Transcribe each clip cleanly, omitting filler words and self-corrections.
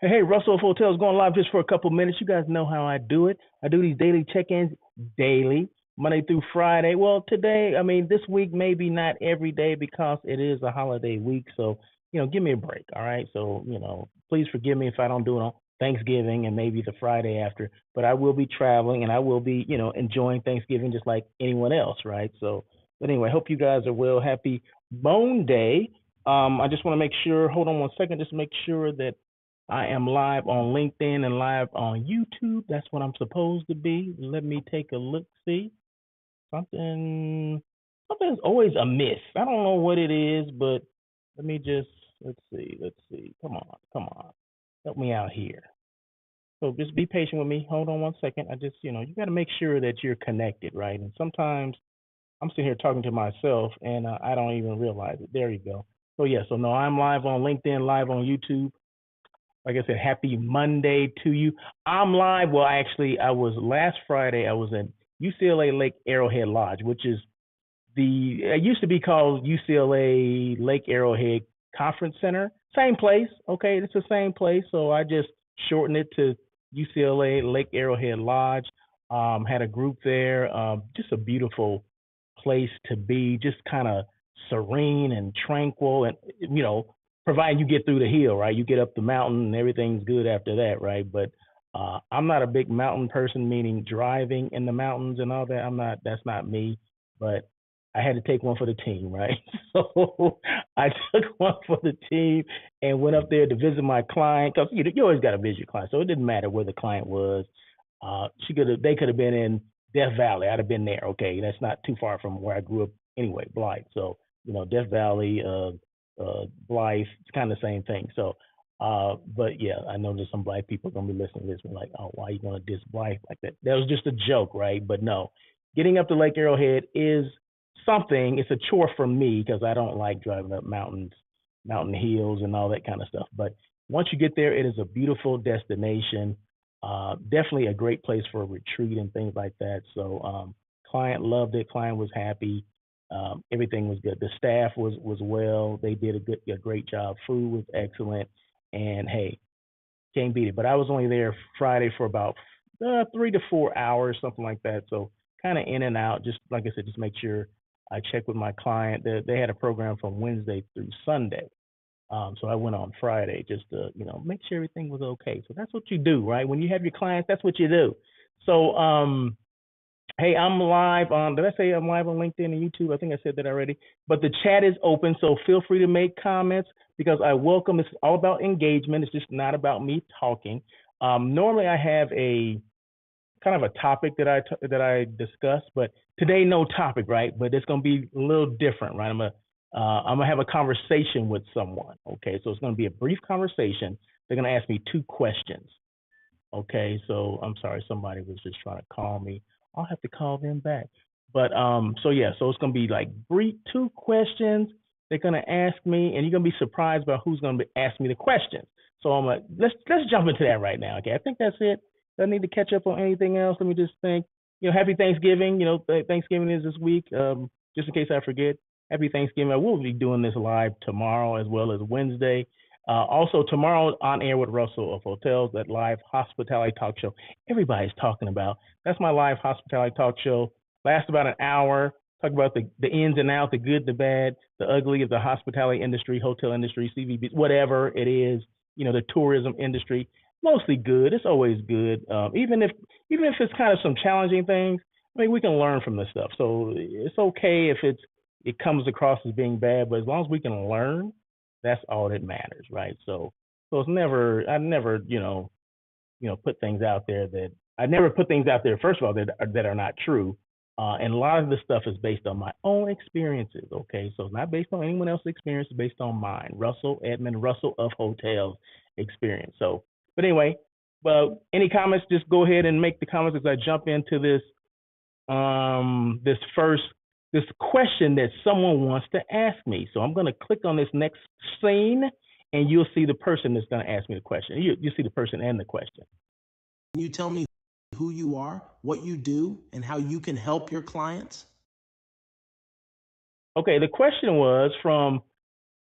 Hey, Russell of Hotels going live just for a couple minutes. You guys know how I do it. I do these daily check-ins daily, Monday through Friday. Well, today, I mean, this week, maybe not every day because it is a holiday week. So, give me a break. All right. So, please forgive me if I don't do it on Thanksgiving and maybe the Friday after, but I will be traveling and I will be, enjoying Thanksgiving just like anyone else. Right. So, but anyway, hope you guys are well. Happy Bone Day. I just want to make sure, hold on one second, just make sure that I am live on LinkedIn and live on YouTube. That's what I'm supposed to be. Let me take a look. See something's always amiss. I don't know what it is, but let me just let's see. Come on, help me out here. So just be patient with me. Hold on one second. I just you got to make sure that you're connected, right? And sometimes I'm sitting here talking to myself and I don't even realize it. There you go. So yeah, so no, I'm live on LinkedIn, live on YouTube. Like I said, happy Monday to you. I'm live. Well, I was last Friday. I was at UCLA Lake Arrowhead Lodge, which is it used to be called UCLA Lake Arrowhead Conference Center. Same place. Okay, it's the same place. So I just shortened it to UCLA Lake Arrowhead Lodge. Had a group there. Just a beautiful place to be. Just kind of serene and tranquil, and providing you get through the hill, right? You get up the mountain and everything's good after that, right? But I'm not a big mountain person, meaning driving in the mountains and all that. That's not me. But I had to take one for the team, right? So I took one for the team and went up there to visit my client because you always got to visit your client. So it didn't matter where the client was. They could have been in Death Valley. I'd have been there. Okay, that's not too far from where I grew up anyway, Blythe. So Death Valley, Blythe, it's kind of the same thing. So, but yeah, I know there's some Blythe people gonna be listening to this one like, oh, why are you gonna diss Blythe like that? That was just a joke, right? But no, getting up to Lake Arrowhead is something. It's a chore for me because I don't like driving up mountain hills, and all that kind of stuff. But once you get there, it is a beautiful destination. Definitely a great place for a retreat and things like that. So, client loved it. Client was happy. Everything was good. The staff was well. They did a great job. Food was excellent, and hey, can't beat it. But I was only there Friday for about 3 to 4 hours, something like that. So kind of in and out. Just like I said, just make sure I check with my client. They had a program from Wednesday through Sunday. So I went on Friday just to make sure everything was okay. So that's what you do, right? When you have your clients, that's what you do. So hey, I'm live on. Did I say I'm live on LinkedIn and YouTube? I think I said that already. But the chat is open, so feel free to make comments because I welcome. It's all about engagement. It's just not about me talking. Normally, I have a kind of a topic that I discuss, but today no topic, right? But it's gonna be a little different, right? I'm gonna have a conversation with someone. Okay, so it's gonna be a brief conversation. They're gonna ask me two questions. Okay, so I'm sorry, somebody was just trying to call me. I'll have to call them back. But so yeah, so it's gonna be like brief two questions they're gonna ask me, and you're gonna be surprised by who's gonna be ask me the questions. So I'm like, let's jump into that right now. Okay, I think that's it. Do I need to catch up on anything else? Let me just think. Happy Thanksgiving. Thanksgiving is this week. Just in case I forget, happy Thanksgiving. I will be doing this live tomorrow as well as Wednesday. Also, tomorrow on air with Russell of Hotels, that live hospitality talk show everybody's talking about. That's my live hospitality talk show. Lasts about an hour. Talk about the ins and outs, the good, the bad, the ugly of the hospitality industry, hotel industry, CVB, whatever it is. The tourism industry. Mostly good. It's always good. Even if it's kind of some challenging things, I mean, we can learn from this stuff. So it's okay if it comes across as being bad, but as long as we can learn, that's all that matters, right? So it's never I never put things out there that I never put things out there. First of all, that are not true, and a lot of this stuff is based on my own experiences. Okay, so it's not based on anyone else's experience. It's based on mine, Edmund Russell of Hotels experience. So, but anyway, well, any comments? Just go ahead and make the comments as I jump into this question that someone wants to ask me. So I'm going to click on this next scene, and you'll see the person that's going to ask me the question. You see the person and the question. Can you tell me who you are, what you do, and how you can help your clients? Okay, the question was from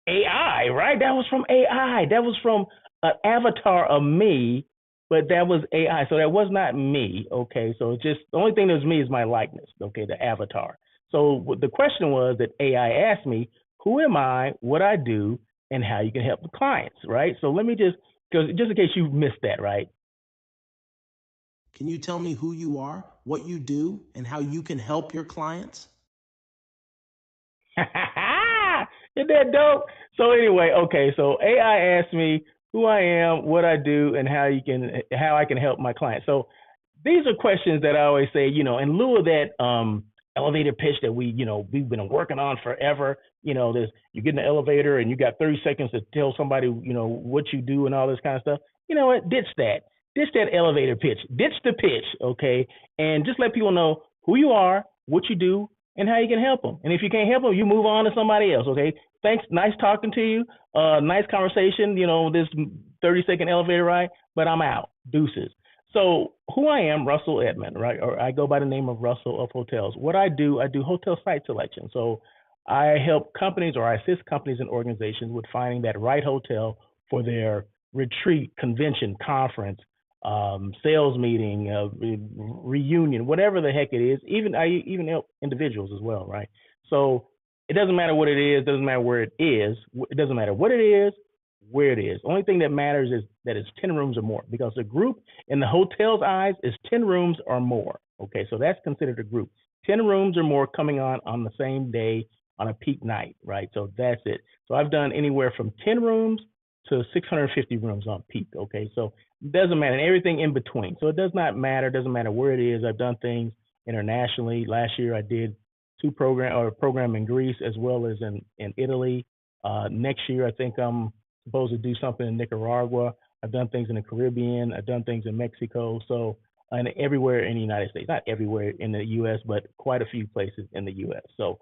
AI, right? That was from AI. That was from an avatar of me, but that was AI. So that was not me. Okay. So just the only thing that was me is my likeness. Okay. The avatar. So the question was that AI asked me, who am I, what I do, and how you can help the clients, right? So let me because just in case you missed that, right? Can you tell me who you are, what you do, and how you can help your clients? Isn't that dope? So anyway, okay, so AI asked me who I am, what I do, and how I can help my clients. So these are questions that I always say, in lieu of that elevator pitch that we've been working on forever. This you get in the elevator and you got 30 seconds to tell somebody, what you do and all this kind of stuff. You know what? Ditch that. Ditch that elevator pitch. Ditch the pitch, okay? And just let people know who you are, what you do, and how you can help them. And if you can't help them, you move on to somebody else, okay? Thanks. Nice talking to you. Nice conversation, this 30-second elevator ride, but I'm out. Deuces. So who I am, Russell Edmond, right? Or I go by the name of Russell of Hotels. What I do hotel site selection. So I help companies, or I assist companies and organizations with finding that right hotel for their retreat, convention, conference, sales meeting, reunion, whatever the heck it is. I even help individuals as well, right? So it doesn't matter what it is, doesn't matter where it is, it doesn't matter what it is, where it is. Only thing that matters is that it's 10 rooms or more, because the group in the hotel's eyes is 10 rooms or more. Okay, so that's considered a group. 10 rooms or more coming on the same day on a peak night, right? So that's it. So I've done anywhere from 10 rooms to 650 rooms on peak. Okay, so it doesn't matter, and everything in between. So it does not matter, doesn't matter where it is. I've done things internationally. Last year I did a program in Greece as well as in Italy. Next year I think I'm supposed to do something in Nicaragua. I've done things in the Caribbean. I've done things in Mexico. So, and everywhere in the United States, not everywhere in the U.S., but quite a few places in the U.S. So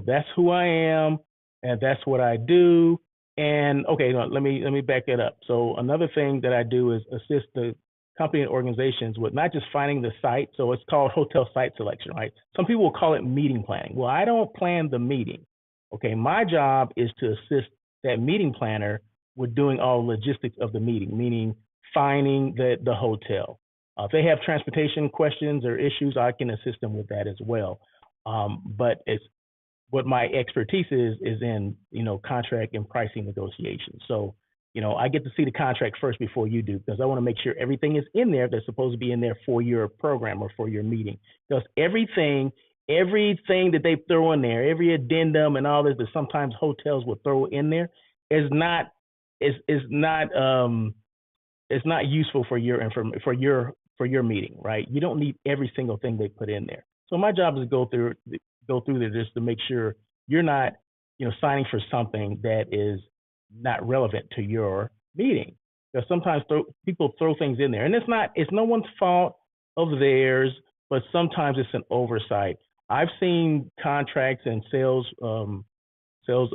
that's who I am, and that's what I do. And okay, let me back it up. So another thing that I do is assist the company and organizations with not just finding the site. So it's called hotel site selection, right? Some people will call it meeting planning. Well, I don't plan the meeting. Okay, my job is to assist that meeting planner with doing all the logistics of the meeting, meaning finding the hotel. If they have transportation questions or issues, I can assist them with that as well. But it's what my expertise is in, contract and pricing negotiations. So, I get to see the contract first before you do, because I want to make sure everything is in there that's supposed to be in there for your program or for your meeting. Because everything that they throw in there, every addendum and all this that sometimes hotels will throw in there is not useful for your meeting, right? You don't need every single thing they put in there. So my job is to go through there just to make sure you're not, signing for something that is not relevant to your meeting. Because sometimes people throw things in there, and it's no one's fault of theirs, but sometimes it's an oversight. I've seen contracts and sales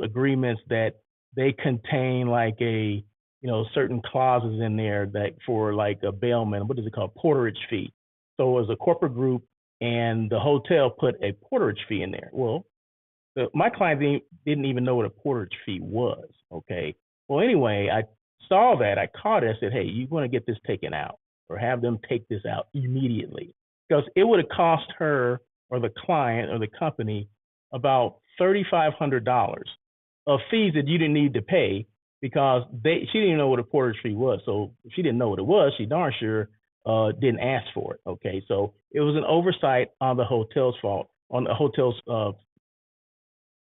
agreements that they contain like certain clauses in there that for like a bailment, what is it called? Porterage fee. So as a corporate group and the hotel put a porterage fee in there. Well, my client didn't even know what a porterage fee was. Okay. Well, anyway, I saw that, I caught it, I said, hey, you want to get this taken out or have them take this out immediately, because it would have cost her or the client or the company about $3,500 of fees that you didn't need to pay, because she didn't even know what a porterage fee was. So if she didn't know what it was, she darn sure didn't ask for it. Okay, so it was an oversight on the hotel's fault, on the hotel's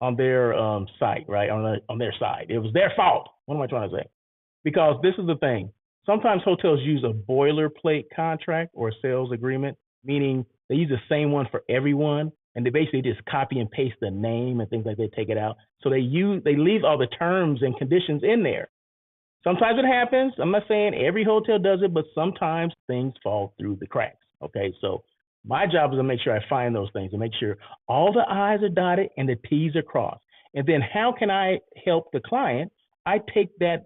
on their site, right? On their side, it was their fault. What am I trying to say? Because this is the thing. Sometimes hotels use a boilerplate contract or a sales agreement, meaning they use the same one for everyone, and they basically just copy and paste the name and things like that, take it out. So they leave all the terms and conditions in there. Sometimes it happens. I'm not saying every hotel does it, but sometimes things fall through the cracks. Okay, so my job is to make sure I find those things and make sure all the I's are dotted and the T's are crossed. And then how can I help the client? I take the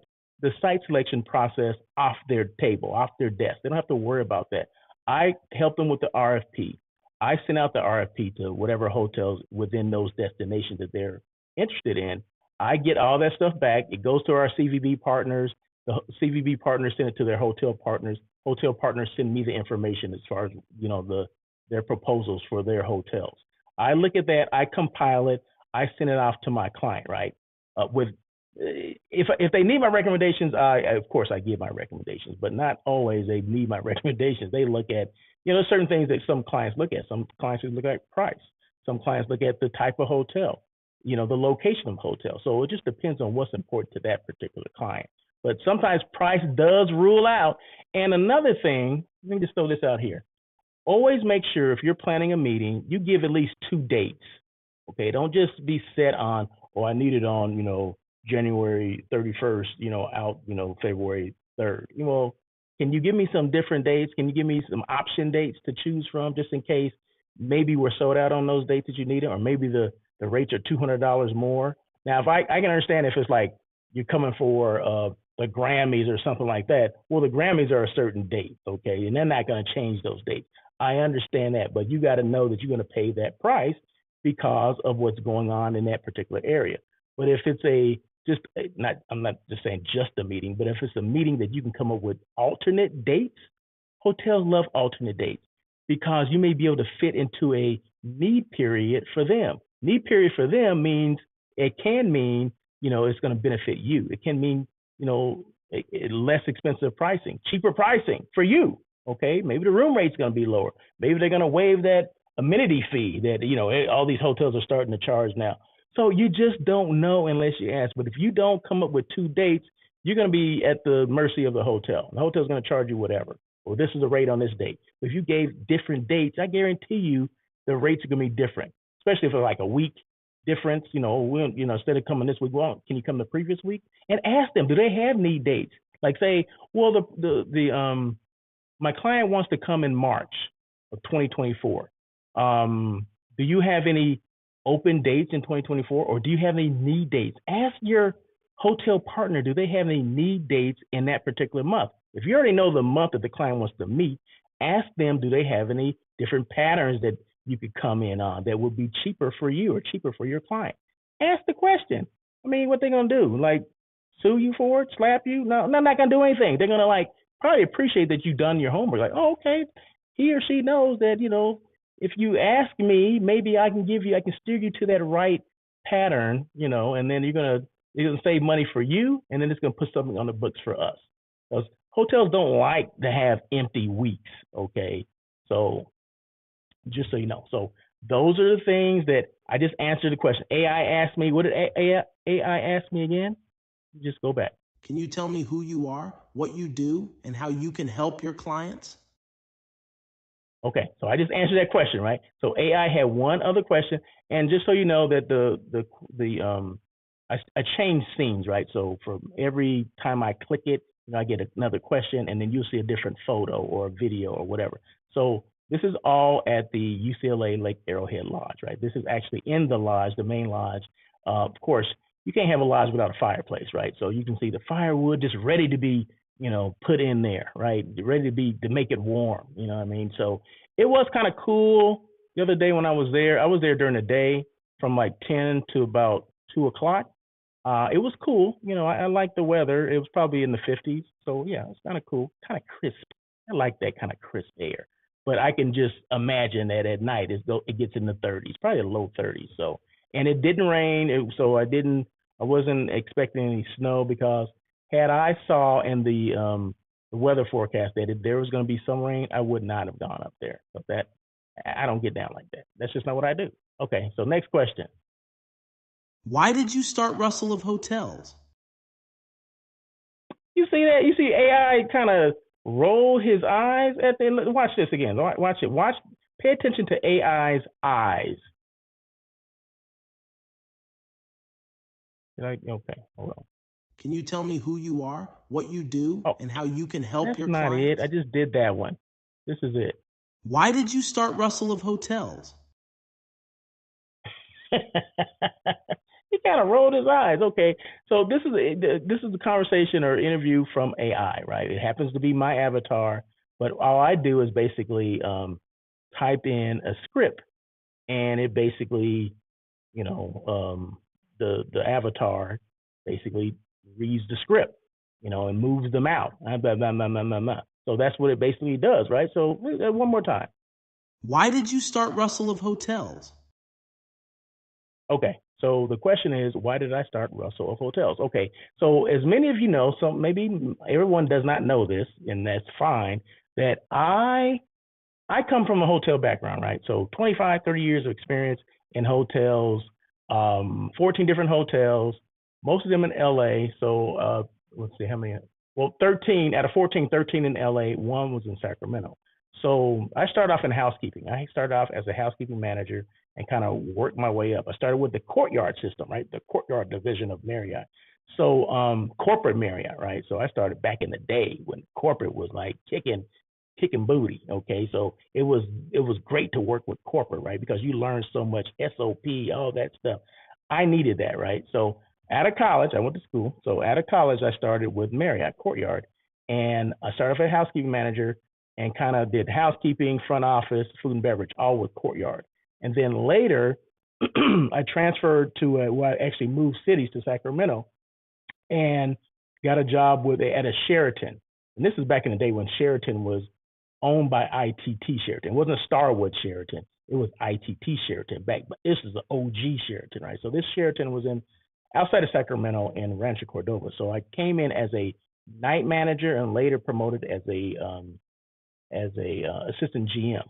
site selection process off their table, off their desk. They don't have to worry about that. I help them with the RFP. I send out the RFP to whatever hotels within those destinations that they're interested in. I get all that stuff back. It goes to our CVB partners. The CVB partners send it to their hotel partners. Hotel partners send me the information as far as their proposals for their hotels. I look at that, I compile it, I send it off to my client, right? If they need my recommendations, of course I give my recommendations, but not always they need my recommendations. They look at certain things that some clients look at. Some clients look at price. Some clients look at the type of hotel, the location of the hotel. So it just depends on what's important to that particular client. But sometimes price does rule out. And another thing, let me just throw this out here. Always make sure if you're planning a meeting, you give at least 2 dates. Okay, don't just be set on, I need it on, January 31st, out, February 3rd. Can you give me some different dates? Can you give me some option dates to choose from just in case maybe we're sold out on those dates that you need it, or maybe the rates are $200 more? Now, if I can understand if it's like you're coming for the Grammys or something like that, well, the Grammys are a certain date, okay, and they're not going to change those dates. I understand that, but you got to know that you're going to pay that price because of what's going on in that particular area. But if it's I'm not just saying just a meeting, but if it's a meeting that you can come up with alternate dates, hotels love alternate dates because you may be able to fit into a need period for them. Need period for them means it can mean, it's going to benefit you. It can mean, less expensive pricing, cheaper pricing for you. Okay, maybe the room rate's going to be lower. Maybe they're going to waive that amenity fee that all these hotels are starting to charge now. So you just don't know unless you ask. But if you don't come up with 2 dates, you're going to be at the mercy of the hotel. The hotel's going to charge you whatever. Well, this is the rate on this date. If you gave different dates, I guarantee you the rates are going to be different, especially if it's like a week difference. Instead of coming this week, well, can you come the previous week? And ask them, do they have need dates? Like say, well, my client wants to come in March of 2024. Do you have any open dates in 2024, or do you have any need dates? Ask your hotel partner, do they have any need dates in that particular month? If you already know the month that the client wants to meet, ask them, do they have any different patterns that you could come in on that would be cheaper for you or cheaper for your client? Ask the question. I mean, what they gonna do? Like sue you for it? Slap you? No, they're not gonna do anything. They're gonna probably appreciate that you've done your homework. Like, oh, okay, he or she knows that, if you ask me, maybe I can steer you to that right pattern, and then you're gonna save money for you, and then it's gonna put something on the books for us. Because hotels don't like to have empty weeks, okay? So just so you know. So those are the things that I just answered the question. AI asked me, what did AI ask me again? Just go back. Can you tell me who you are, what you do, and how you can help your clients? Okay, so I just answered that question, right? So AI had one other question, and just so you know that I changed scenes, right? So for every time I click it, I get another question, and then you'll see a different photo or video or whatever. So this is all at the UCLA Lake Arrowhead Lodge, right? This is actually in the lodge, the main lodge. Of course, you can't have a lodge without a fireplace, right? So you can see the firewood just ready to be, put in there, right? Ready to make it warm, you know what I mean? So it was kind of cool. The other day when I was there during the day from like 10 to about 2 o'clock. It was cool. I like the weather. It was probably in the 50s. So yeah, it's kind of cool, kind of crisp. I like that kind of crisp air. But I can just imagine that at night it gets in the 30s, probably the low 30s. So, and it didn't rain. So I wasn't expecting any snow because had I saw in the weather forecast that if there was going to be some rain, I would not have gone up there. But I don't get down like that. That's just not what I do. Okay, so next question. Why did you start Russell of Hotels? You see that? You see AI kind of roll his eyes at the. Watch this again. Watch it. Pay attention to AI's eyes. Okay, hold on. Can you tell me who you are, what you do, and how you can help your clients? That's not it. I just did that one. This is it. Why did you start Russell of Hotels? He kind of rolled his eyes. Okay, so this is a conversation or interview from AI, right? It happens to be my avatar, but all I do is basically type in a script, and it basically, the avatar basically reads the script. and moves them out. Blah, blah, blah, blah, blah, blah. So that's what it basically does, right? So one more time. Why did you start Russell of Hotels? Okay, so the question is, why did I start Russell of Hotels? Okay, so as many of you know, so maybe everyone does not know this, and that's fine, that I come from a hotel background, right? So 25, 30 years of experience in hotels, 14 different hotels, most of them in LA. So let's see how many. Well, 13 out of 14, 13 in LA, one was in Sacramento. So I started off in housekeeping. I started off as a housekeeping manager and kind of worked my way up. I started with the Courtyard system, right? The Courtyard division of Marriott. So corporate Marriott, right? So I started back in the day when corporate was like kicking booty. Okay, so it was great to work with corporate, right? Because you learn so much SOP, all that stuff. I needed that, right? So out of college, I went to school. So out of college, I started with Marriott Courtyard, and I started as a housekeeping manager and kind of did housekeeping, front office, food and beverage, all with Courtyard. And then later, I transferred to well, I actually moved cities to Sacramento and got a job at a Sheraton. And this is back in the day when Sheraton was owned by ITT Sheraton. It wasn't Starwood Sheraton. It was ITT Sheraton back, but this is the OG Sheraton, right? So this Sheraton was outside of Sacramento in Rancho Cordova. So I came in as a night manager and later promoted as a assistant GM,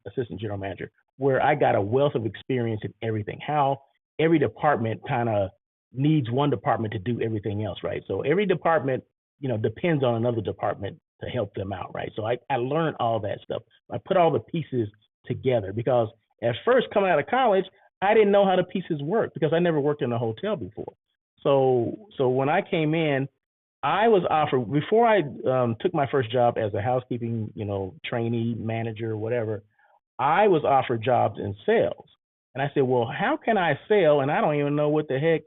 assistant general manager, where I got a wealth of experience in everything. How every department kind of needs one department to do everything else, right? So every department, depends on another department to help them out, right? So I learned all that stuff. I put all the pieces together because at first coming out of college, I didn't know how the pieces work because I never worked in a hotel before. So when I came in, I was offered before I took my first job as a housekeeping, trainee, manager, whatever. I was offered jobs in sales, and I said, "Well, how can I sell? And I don't even know what the heck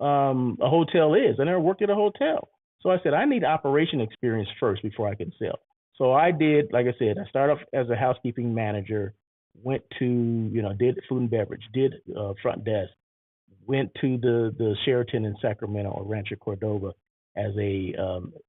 a hotel is. I never worked at a hotel." So I said, "I need operation experience first before I can sell." So I did, like I said, I started off as a housekeeping manager, went to, did food and beverage, did front desk, went to the Sheraton in Sacramento or Rancho Cordova as a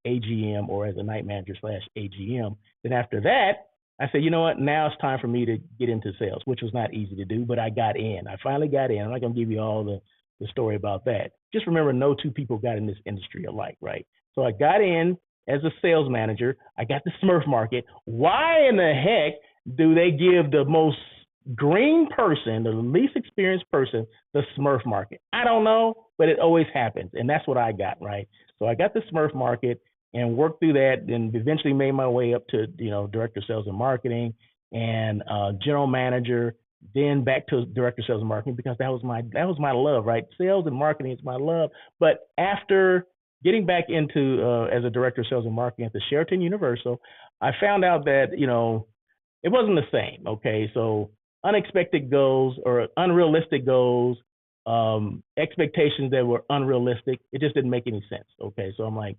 AGM or as a night manager / AGM. Then after that, I said, you know what? Now it's time for me to get into sales, which was not easy to do, but I got in. I finally got in. I'm not going to give you all the story about that. Just remember, no two people got in this industry alike, right? So I got in as a sales manager. I got the Smurf market. Why in the heck do they give the most green person, the least experienced person, the Smurf market? I don't know, but it always happens. And that's what I got, right? So I got the Smurf market and worked through that and eventually made my way up to, director of sales and marketing and general manager, then back to director of sales and marketing because that was my love, right? Sales and marketing is my love. But after getting back into as a director of sales and marketing at the Sheraton Universal, I found out that, it wasn't the same. Okay. So unexpected goals or unrealistic goals, expectations that were unrealistic. It just didn't make any sense. Okay. So I'm like,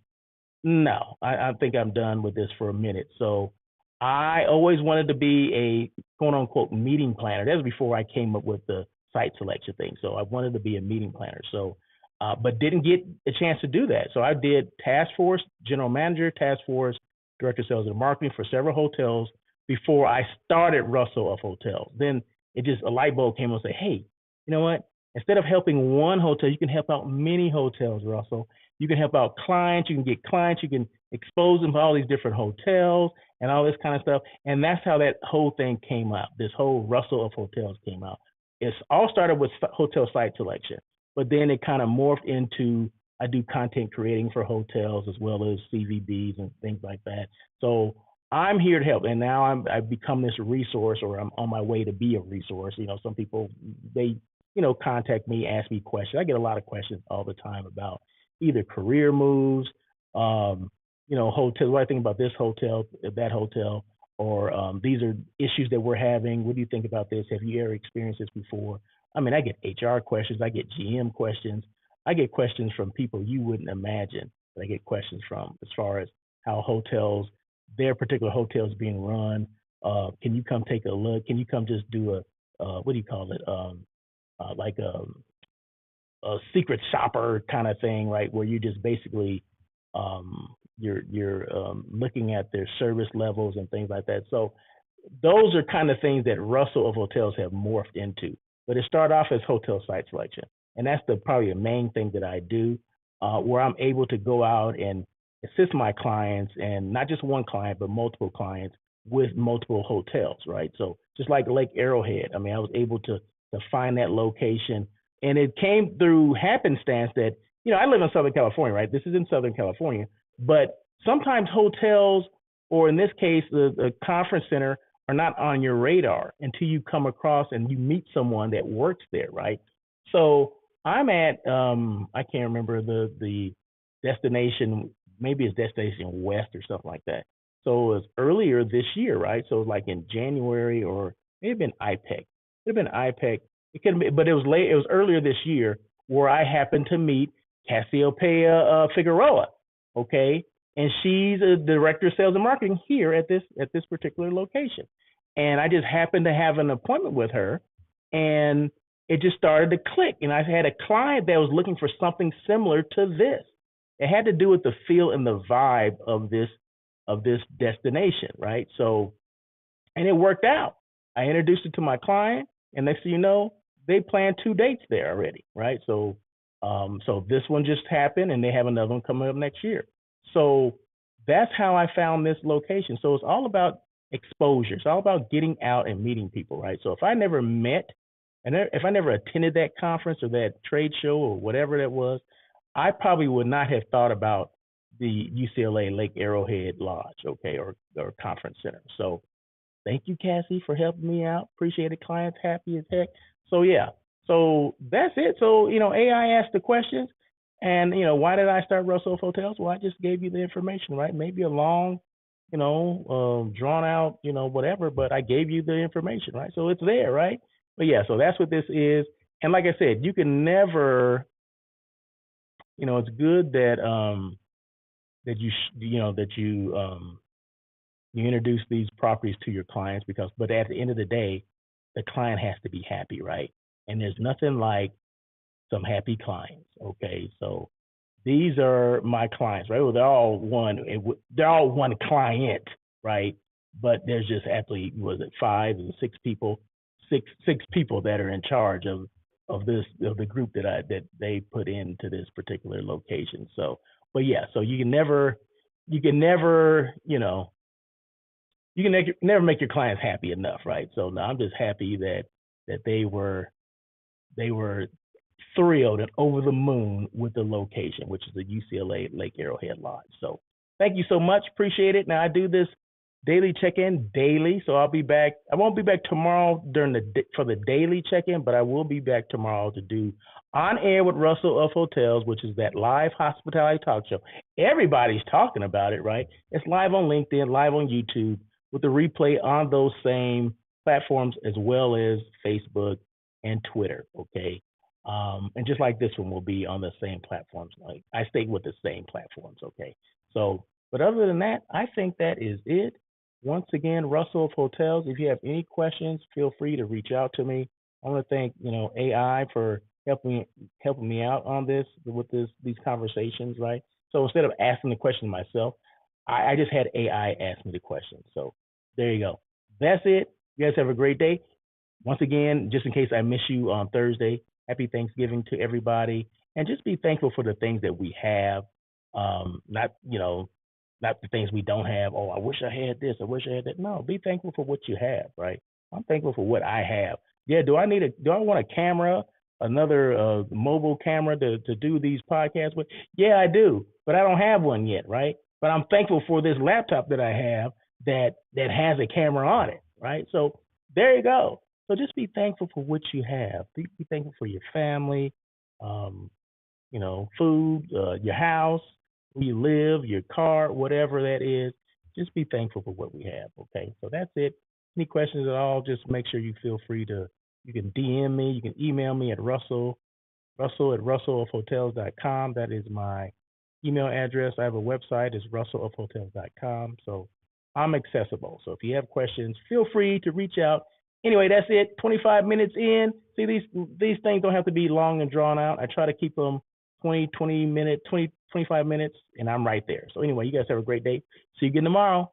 no, I think I'm done with this for a minute. So I always wanted to be a quote unquote meeting planner. That was before I came up with the site selection thing. So I wanted to be a meeting planner. So, but didn't get a chance to do that. So I did task force, general manager, task force, director of sales and marketing for several hotels before I started Russell of Hotels. Then a light bulb came and said, hey, you know what? Instead of helping one hotel, you can help out many hotels, Russell. You can help out clients. You can get clients. You can expose them to all these different hotels and all this kind of stuff. And that's how that whole thing came out. This whole Russell of Hotels came out. It's all started with hotel site selection, but then it kind of morphed into I do content creating for hotels as well as CVBs and things like that. So I'm here to help. And now I've become this resource, or I'm on my way to be a resource. Some people, they, contact me, ask me questions. I get a lot of questions all the time about either career moves, hotels. What do I think about this hotel, that hotel, or these are issues that we're having. What do you think about this? Have you ever experienced this before? I mean, I get HR questions. I get GM questions. I get questions from people you wouldn't imagine. I get questions from as far as how hotels, their particular hotels being run. Can you come take a look? Can you come just do what do you call it? Like a secret shopper kind of thing, right? Where you just basically you're looking at their service levels and things like that. So those are kind of things that Russell of Hotels have morphed into. But it started off as hotel site selection, and that's probably the main thing that I do, where I'm able to go out and assist my clients, and not just one client, but multiple clients with multiple hotels, right? So just like Lake Arrowhead, I mean, I was able to find that location, and it came through happenstance that I live in Southern California, right? This is in Southern California, but sometimes hotels, or in this case, the conference center, are not on your radar until you come across and you meet someone that works there, right? So I'm at I can't remember the destination, maybe it's Destination West or something like that. So it was earlier this year, right? So it was like in January, or maybe been IPEC. It could have been IPEC. It could have been, but it was late. It was earlier this year where I happened to meet Cassiopeia Figueroa. Okay, and she's a director of sales and marketing here at this particular location. And I just happened to have an appointment with her, and it just started to click. And I had a client that was looking for something similar to this. It had to do with the feel and the vibe of this destination, right? So, and it worked out. I introduced it to my client, and next thing you know, they planned 2 dates there already, right? So, so this one just happened, and they have another one coming up next year. So that's how I found this location. So it's all about exposure. It's all about getting out and meeting people, right? So if I never met, and if I never attended that conference or that trade show or whatever that was, I probably would not have thought about the UCLA Lake Arrowhead Lodge, okay, or conference center. So thank you, Cassie, for helping me out. Appreciate it. Clients happy as heck. So yeah, so that's it. So AI asked the questions, and why did I start Russell Hotels? Well, I just gave you the information, right? Maybe a long, drawn out, whatever, but I gave you the information, right? So it's there, right? But yeah, so that's what this is. And like I said, you can never, it's good that that you introduce these properties to your clients, but at the end of the day, the client has to be happy, right? And there's nothing like some happy clients. Okay, so these are my clients, right? Well, they're all one client, right? But there's just actually, was it 5 and 6 people, six people that are in charge of the group that they put into this particular location. So, but yeah, so you can never never make your clients happy enough, right? So now I'm just happy that they were thrilled and over the moon with the location, which is the UCLA Lake Arrowhead Lodge. So thank you so much. Appreciate it. Now I do this daily check-in daily, so I'll be back. I won't be back tomorrow for the daily check-in, but I will be back tomorrow to do On Air with Russell of Hotels, which is that live hospitality talk show. Everybody's talking about it, right? It's live on LinkedIn, live on YouTube, with the replay on those same platforms as well as Facebook and Twitter, okay? And just like this one will be on the same platforms. Like I stay with the same platforms, okay? So, but other than that, I think that is it. Once again, Russell of Hotels, if you have any questions, feel free to reach out to me. I want to thank, AI for helping me out on this, with these conversations, right? So instead of asking the question myself, I just had AI ask me the question. So there you go. That's it. You guys have a great day. Once again, just in case I miss you on Thursday, happy Thanksgiving to everybody. And just be thankful for the things that we have. Not the things we don't have. Oh, I wish I had this. I wish I had that. No, be thankful for what you have, right? I'm thankful for what I have. Yeah, do I want a camera, another mobile camera to do these podcasts with? Yeah, I do, but I don't have one yet, right? But I'm thankful for this laptop that I have that has a camera on it, right? So there you go. So just be thankful for what you have. Be thankful for your family, food, your house, where you live, your car, whatever that is. Just be thankful for what we have. Okay, so that's it. Any questions at all, just make sure you feel free to, you can DM me, you can email me at Russell at russellofhotels.com. That is my email address. I have a website, it's russellofhotels.com. So I'm accessible. So if you have questions, feel free to reach out. Anyway, that's it. 25 minutes in. See, these things don't have to be long and drawn out. I try to keep them 20 25 minutes, and I'm right there. So anyway, you guys have a great day. See you again tomorrow.